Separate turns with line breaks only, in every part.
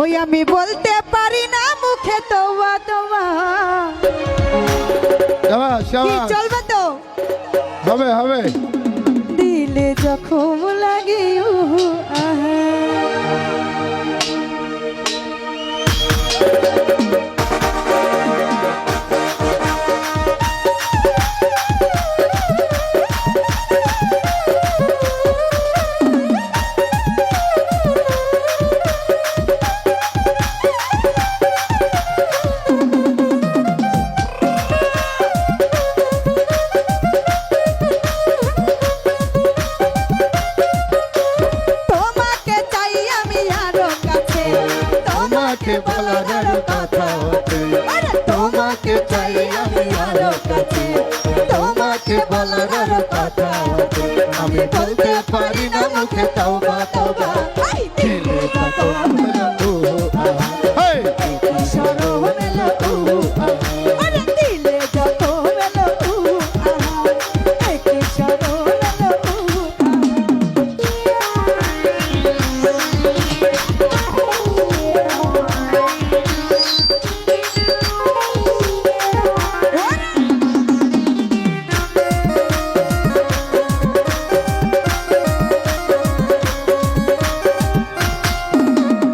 ওই আমি বলতে পারি না মুখে তওবা তওবা।
শাবাশ
কি
শাবাশ,
চলবে তো?
হবে হবে।
দিলে জখম লাগে উহু আহা।
তোমাকে বলার আরো কথা হতে, তোমাকে চাই আমি আরো কাছে, তোমাকে বলার আরো কথা হতে। আমি বলতে পারি না মুখে তওবা তওবা, দিলে যখন মেলো উহু আহা। হেই!
সরম এলো উহু আহা। দিলে যখন এলো উহু আহা। কি সরম এলো উহু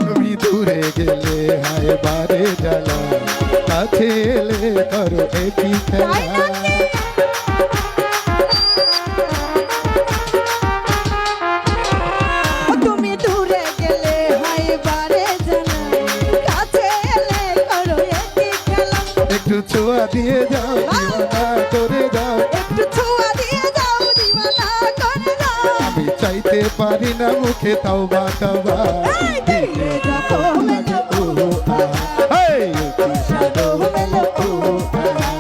তুমি দূরে গেলে হায় বারে জ্বালা, কাছে এলে করো একই খেলা।
তুমি দূরে গেলে হয় বারে জানা, কাছে এলে করো একই খেলা।
একটু ছোঁয়া দিয়ে যাও, দিওয়ানা করে দাও।
একটু ছোঁয়া দিয়ে যাও, দিওয়ানা করে দাও।
আমি চাইতে পারি না মুখে তওবা তওবা,
দিলে যখন এলো
উহু আহা। হেই! কি সরম এলো উহু আহা।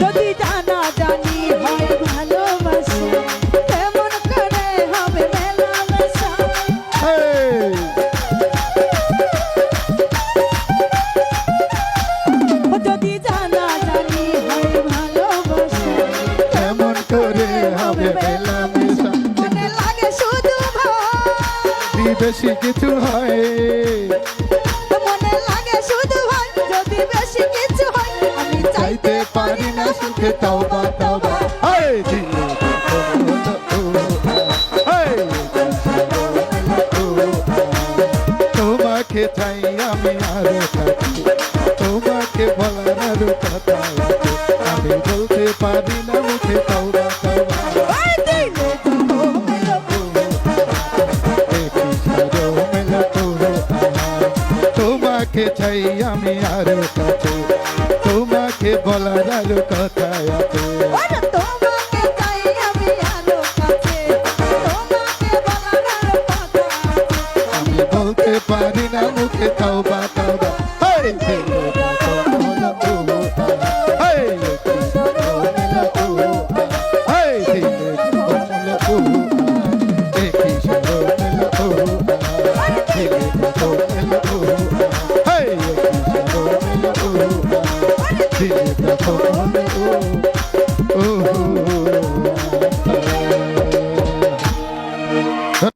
যদি জানা জানি হয় ভালোবাসা, কেমন করে হবে মেলামেশা?
হেই!
যদি জানা জানি হয় ভালোবাসা,
কেমন করে হবে মেলামেশা?
মনে লাগে শুধু ভয়।
যদি বেশি কিছু হয়,
মনে লাগে শুধু ভয়। যদি বেশি কিছু হয়, আমি
চাইতে পারি না সুখে তওবা তওবা। হেই! দিলে যখন হলো উহু আহা। হেই! কি সরম এলো উহু আহা। তোমাকে চাই আমি আরো কাছে, তোমাকে বলার আরো কথা আছে। আমি বলতে পারি না মুখে তওবা তওবা।
ওই দিলে যখন এলো
একই সরম এলো উহু আহা। তোমাকে চাই আমি আরো কাছে, তোমাকে বলার আরো কথা আছে।
ওরে তোমাকে চাই আমি আরো কাছে, তোমাকে বলার আরো কথা আছে।
আমি বলতে পারি না মুখে তওবা তওবা। হেই! দিলে যখন হলো উহু আহা। হেই! কি সরম এলো উহু আহা। হেই! দিলে যখন হলো উহু আহা। একই সরম এলো উহু আহা। দিলে যখন এলো উহু আহা। হেই! একই সরম এলো উহু আহা। দিলে যখন